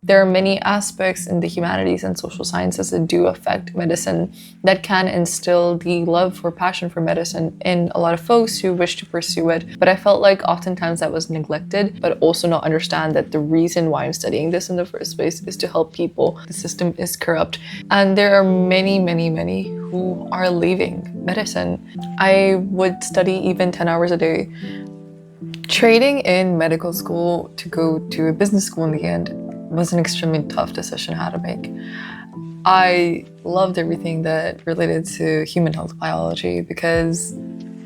There are many aspects in the humanities and social sciences that do affect medicine that can instill the love or passion for medicine in a lot of folks who wish to pursue it. But I felt like oftentimes that was neglected, but also not understand that the reason why I'm studying this in the first place is to help people. The system is corrupt. And there are many, many, many who are leaving medicine. I would study even 10 hours a day. Trading in medical school to go to a business school in the end was an extremely tough decision I had to make. I loved everything that related to human health biology because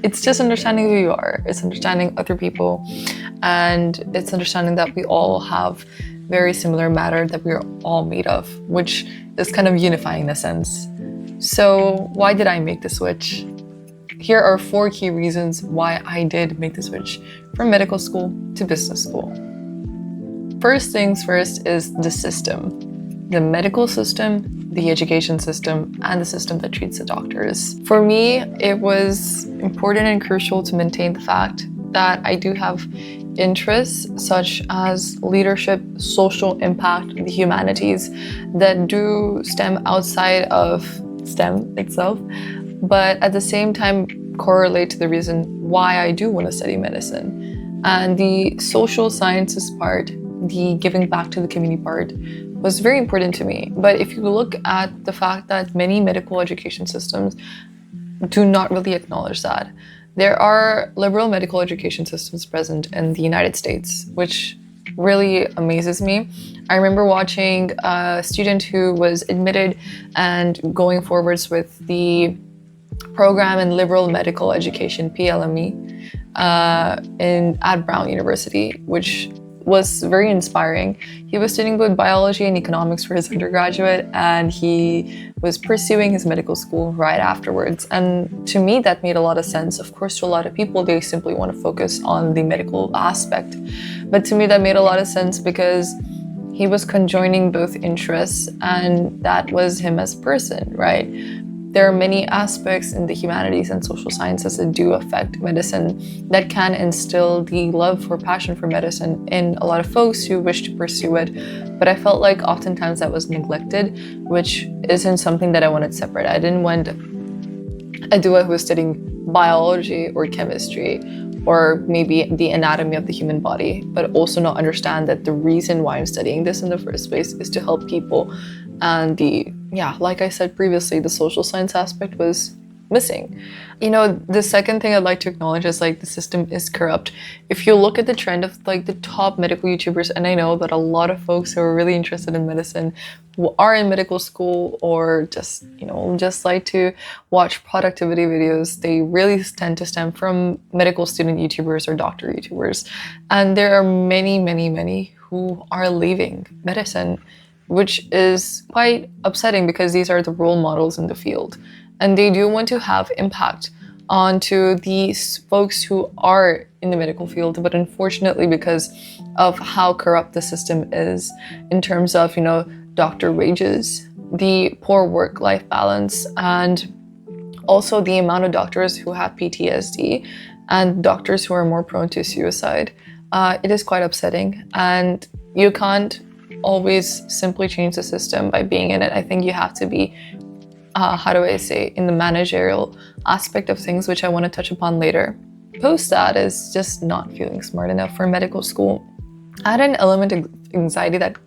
it's just understanding who you are. It's understanding other people, and it's understanding that we all have very similar matter that we're all made of, which is kind of unifying in a sense. So why did I make the switch? Here are 4 key reasons why I did make the switch from medical school to business school. First things first is the system. The medical system, the education system, and the system that treats the doctors. For me, it was important and crucial to maintain the fact that I do have interests such as leadership, social impact, the humanities that do stem outside of STEM itself, but at the same time correlate to the reason why I do want to study medicine. And the social sciences part, the giving back to the community part, was very important to me. But if you look at the fact that many medical education systems do not really acknowledge that, there are liberal medical education systems present in the United States, which really amazes me. I remember watching a student who was admitted and going forwards with the program in liberal medical education, PLME, at Brown University, which was very inspiring. He was studying both biology and economics for his undergraduate, and he was pursuing his medical school right afterwards. And to me, that made a lot of sense. Of course, to a lot of people, they simply want to focus on the medical aspect. But to me, that made a lot of sense because he was conjoining both interests, and that was him as a person, right? There are many aspects in the humanities and social sciences that do affect medicine that can instill the love or passion for medicine in a lot of folks who wish to pursue it. But I felt like oftentimes that was neglected, which isn't something that I wanted separate. I didn't want a Dua who was studying biology or chemistry or maybe the anatomy of the human body, but also not understand that the reason why I'm studying this in the first place is to help people. And like I said previously, the social science aspect was missing. The second thing I'd like to acknowledge is the system is corrupt. If you look at the trend of the top medical YouTubers, and I know that a lot of folks who are really interested in medicine, who are in medical school or just like to watch productivity videos, they really tend to stem from medical student YouTubers or doctor YouTubers. And there are many, many, many who are leaving medicine, which is quite upsetting because these are the role models in the field. And they do want to have impact onto these folks who are in the medical field, but unfortunately, because of how corrupt the system is in terms of, doctor wages, the poor work-life balance, and also the amount of doctors who have PTSD and doctors who are more prone to suicide, it is quite upsetting. And you can't always simply change the system by being in it. I think you have to be, in the managerial aspect of things, which I want to touch upon later. Post that is just not feeling smart enough for medical school. I had an element of anxiety that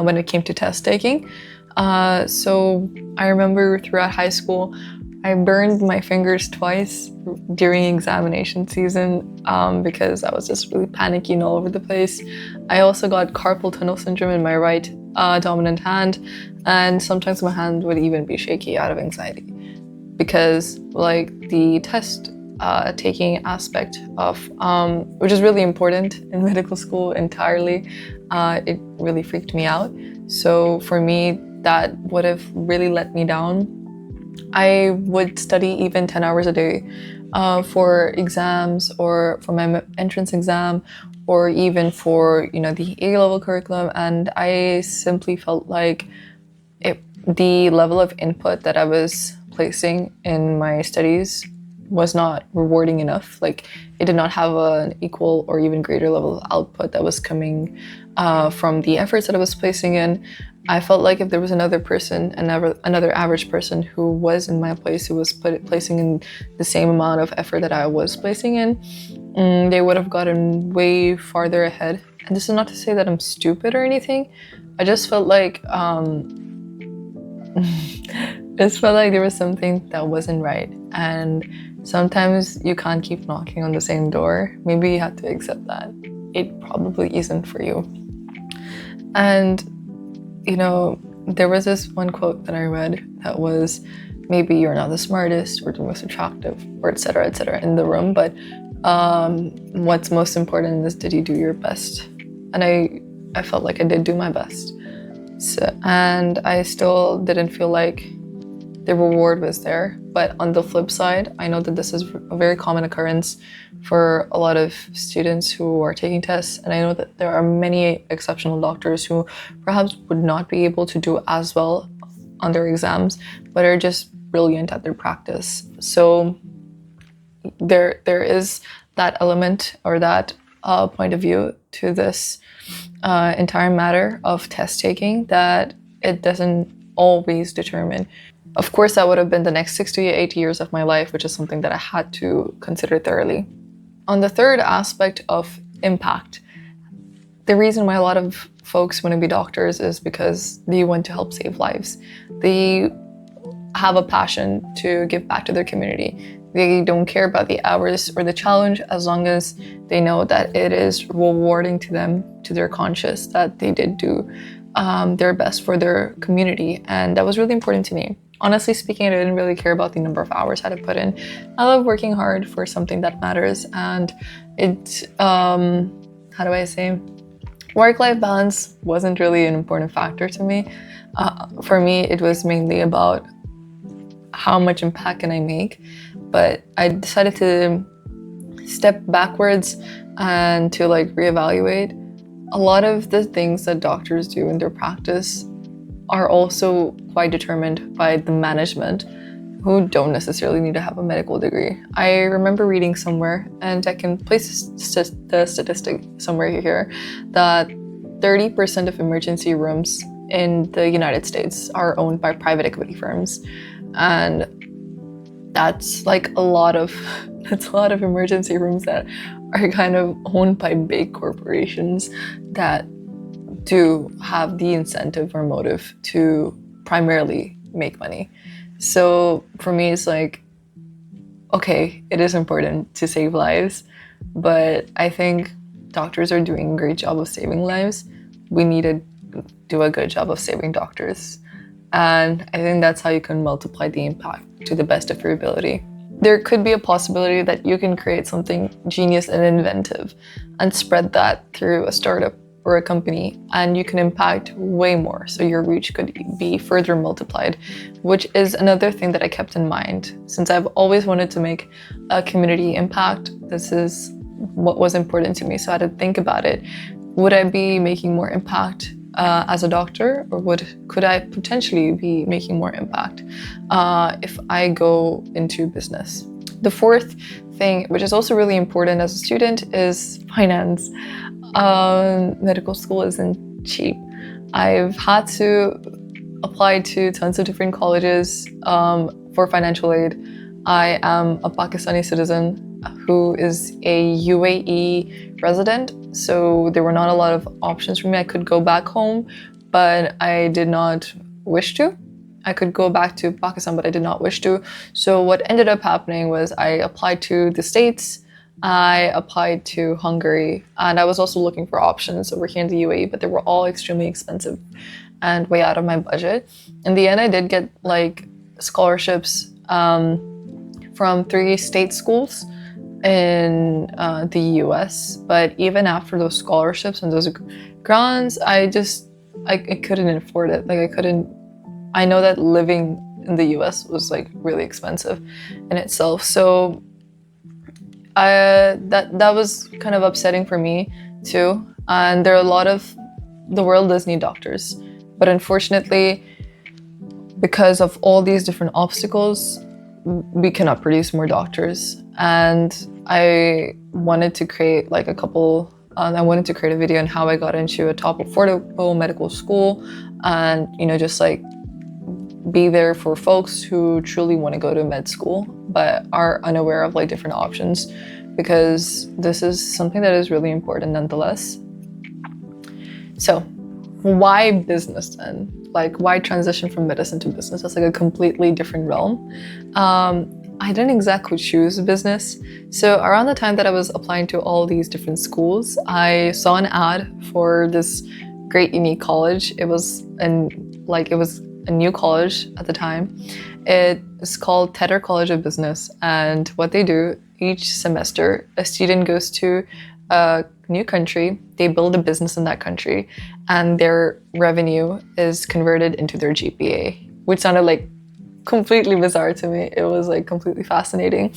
when it came to test taking. So I remember throughout high school, I burned my fingers twice during examination season because I was just really panicking all over the place. I also got carpal tunnel syndrome in my right dominant hand, and sometimes my hand would even be shaky out of anxiety because the test taking aspect of, which is really important in medical school entirely, it really freaked me out. So for me, that would have really let me down. I would study even 10 hours a day for exams or for my entrance exam or even for, the A-level curriculum. And I simply felt like the level of input that I was placing in my studies was not rewarding enough. Like, it did not have an equal or even greater level of output that was coming from the efforts that I was placing in. I felt like if there was another person, another average person who was in my place, who was placing in the same amount of effort that I was placing in, they would have gotten way farther ahead. And this is not to say that I'm stupid or anything. I just felt like there was something that wasn't right. And sometimes you can't keep knocking on the same door. Maybe you have to accept that it probably isn't for you. And, you know, there was this one quote that I read that was, maybe you're not the smartest or the most attractive or et cetera, in the room, but what's most important is, did you do your best? And I felt like I did do my best. So, and I still didn't feel like the reward was there. But on the flip side, I know that this is a very common occurrence for a lot of students who are taking tests. And I know that there are many exceptional doctors who perhaps would not be able to do as well on their exams, but are just brilliant at their practice. So there is that element, or that point of view to this entire matter of test taking, that it doesn't always determine. Of course, that would have been the next 6 to 8 years of my life, which is something that I had to consider thoroughly. On the third aspect of impact, the reason why a lot of folks want to be doctors is because they want to help save lives. They have a passion to give back to their community. They don't care about the hours or the challenge, as long as they know that it is rewarding to them, to their conscience, that they did do their best for their community. And that was really important to me. Honestly speaking, I didn't really care about the number of hours I had to put in. I love working hard for something that matters. And it, how do I say? Work-life balance wasn't really an important factor to me. For me, it was mainly about how much impact can I make. But I decided to step backwards and to reevaluate. A lot of the things that doctors do in their practice are also quite determined by the management, who don't necessarily need to have a medical degree. I remember reading somewhere, and I can place the statistic somewhere here, that 30% of emergency rooms in the United States are owned by private equity firms. And that's a lot of emergency rooms that are kind of owned by big corporations that do have the incentive or motive to primarily make money. So for me, it's okay, it is important to save lives, but I think doctors are doing a great job of saving lives. We need to do a good job of saving doctors. And I think that's how you can multiply the impact to the best of your ability. There could be a possibility that you can create something genius and inventive and spread that through a startup or a company, and you can impact way more. So your reach could be further multiplied, which is another thing that I kept in mind. Since I've always wanted to make a community impact, this is what was important to me. So I had to think about it. Would I be making more impact as a doctor, or could I potentially be making more impact if I go into business? The fourth thing, which is also really important as a student, is finance. Medical school isn't cheap. I've had to apply to tons of different colleges for financial aid. I am a Pakistani citizen who is a UAE resident, so there were not a lot of options for me. I could go back home, but I did not wish to. I could go back to Pakistan, but I did not wish to. So what ended up happening was I applied to the States, I applied to Hungary, and I was also looking for options over here in the UAE, but they were all extremely expensive and way out of my budget. In the end, I did get scholarships from 3 state schools in the US, but even after those scholarships and those grants, I couldn't afford it. I know that living in the US was really expensive in itself. So that was kind of upsetting for me too. And there are the world does need doctors, but unfortunately, because of all these different obstacles, we cannot produce more doctors. And I wanted to create like I wanted to create a video on how I got into a top affordable medical school, and just like be there for folks who truly want to go to med school but are unaware of like different options, because this is something that is really important nonetheless. So why business then? Like, why transition from medicine to business? That's like a completely different realm. I didn't exactly choose business. So around the time that I was applying to all these different schools, I saw an ad for this great unique college. It was a new college at the time. It's called TETR College of Business, and what they do each semester, a student goes to a new country, they build a business in that country, and their revenue is converted into their GPA, which sounded like completely bizarre to me. It was like completely fascinating.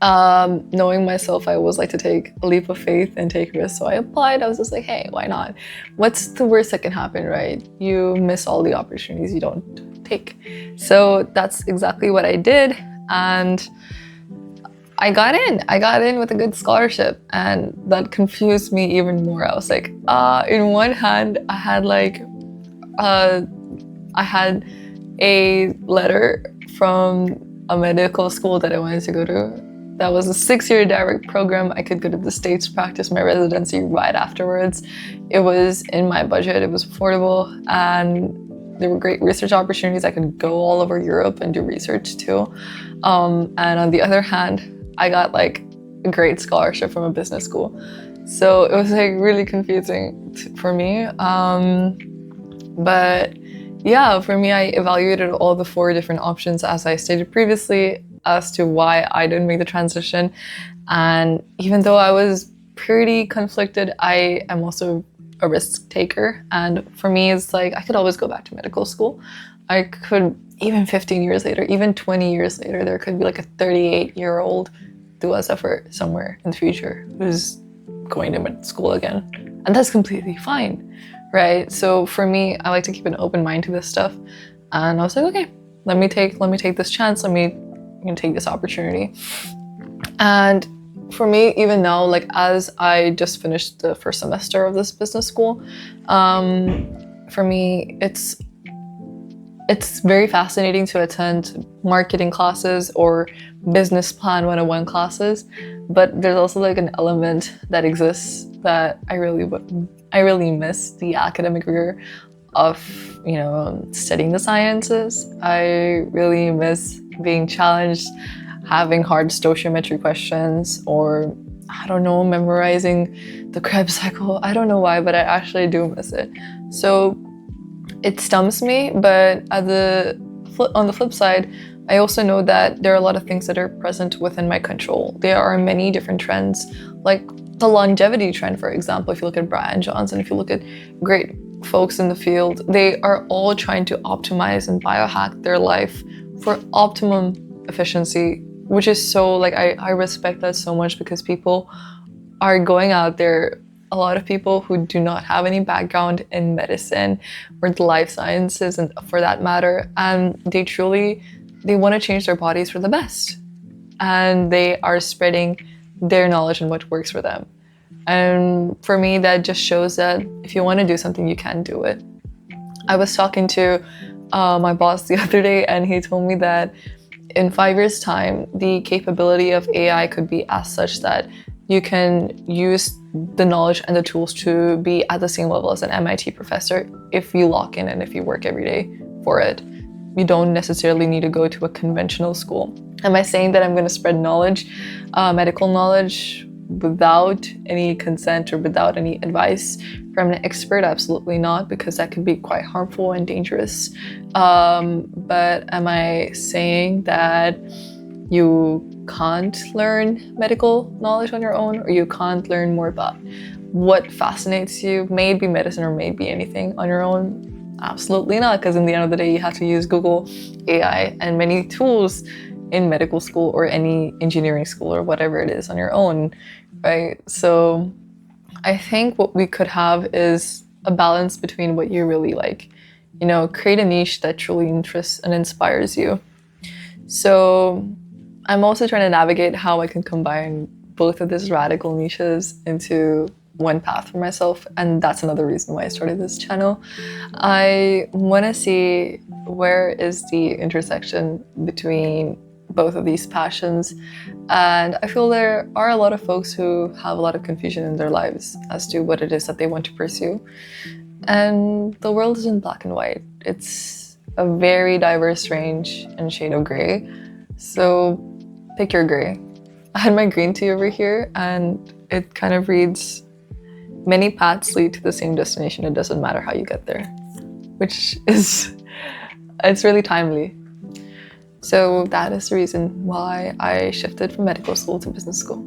Knowing myself, I always like to take a leap of faith and take risks. So I applied. I was just like, hey, why not? What's the worst that can happen, right? You miss all the opportunities you don't take. So that's exactly what I did. And I got in with a good scholarship, and that confused me even more. I was like, in one hand, I had a letter from a medical school that I wanted to go to. That was a 6-year direct program. I could go to the States, practice my residency right afterwards. It was in my budget, it was affordable, and there were great research opportunities. I could go all over Europe and do research too. And on the other hand, I got like a great scholarship from a business school. So it was like really confusing for me. But yeah, for me, I evaluated all the 4 different options as I stated previously as to why I didn't make the transition. And even though I was pretty conflicted, I am also a risk taker. And for me, it's like I could always go back to medical school. I could, even 15 years later, even 20 years later, there could be like a 38-year-old Dua Zafar somewhere in the future who's going to med school again. And that's completely fine, right? So for me, I like to keep an open mind to this stuff. And I was like, okay, let me take this chance. Let me take this opportunity. And for me, even now, like as I just finished the first semester of this business school, for me, it's very fascinating to attend marketing classes or business plan 101 classes, but there's also like an element that exists that I really miss, the academic rigor of studying the sciences. I really miss being challenged, having hard stoichiometry questions, or I don't know, memorizing the Krebs cycle. I don't know why, but I actually do miss it. So it stumps me, but on the flip side, I also know that there are a lot of things that are present within my control. There are many different trends, like the longevity trend, for example. If you look at Brian Johnson, if you look at great folks in the field, they are all trying to optimize and biohack their life for optimum efficiency, which is so, like, I respect that so much, because people are going out there, a lot of people who do not have any background in medicine or the life sciences, and for that matter, and they want to change their bodies for the best, and they are spreading their knowledge and what works for them. And for me, that just shows that if you want to do something, you can do it. I was talking to my boss the other day, and he told me that in 5 years' time, the capability of AI could be as such that you can use the knowledge and the tools to be at the same level as an MIT professor if you lock in and if you work every day for it. You don't necessarily need to go to a conventional school. Am I saying that I'm going to spread knowledge, medical knowledge, without any consent or without any advice from an expert? Absolutely not, because that can be quite harmful and dangerous. But am I saying that you can't learn medical knowledge on your own, or you can't learn more about what fascinates you? May it be medicine or may it be anything on your own? Absolutely not, because in the end of the day, you have to use Google, AI, and many tools in medical school or any engineering school or whatever it is on your own, right? So I think what we could have is a balance between what you really like, create a niche that truly interests and inspires you. So I'm also trying to navigate how I can combine both of these radical niches into one path for myself, and that's another reason why I started this channel. I want to see where is the intersection between both of these passions, and I feel there are a lot of folks who have a lot of confusion in their lives as to what it is that they want to pursue. And the world isn't black and white. It's a very diverse range and shade of gray. So pick your gray. I had my green tea over here, and it kind of reads, many paths lead to the same destination. It doesn't matter how you get there, which is, it's really timely. So that is the reason why I shifted from medical school to business school.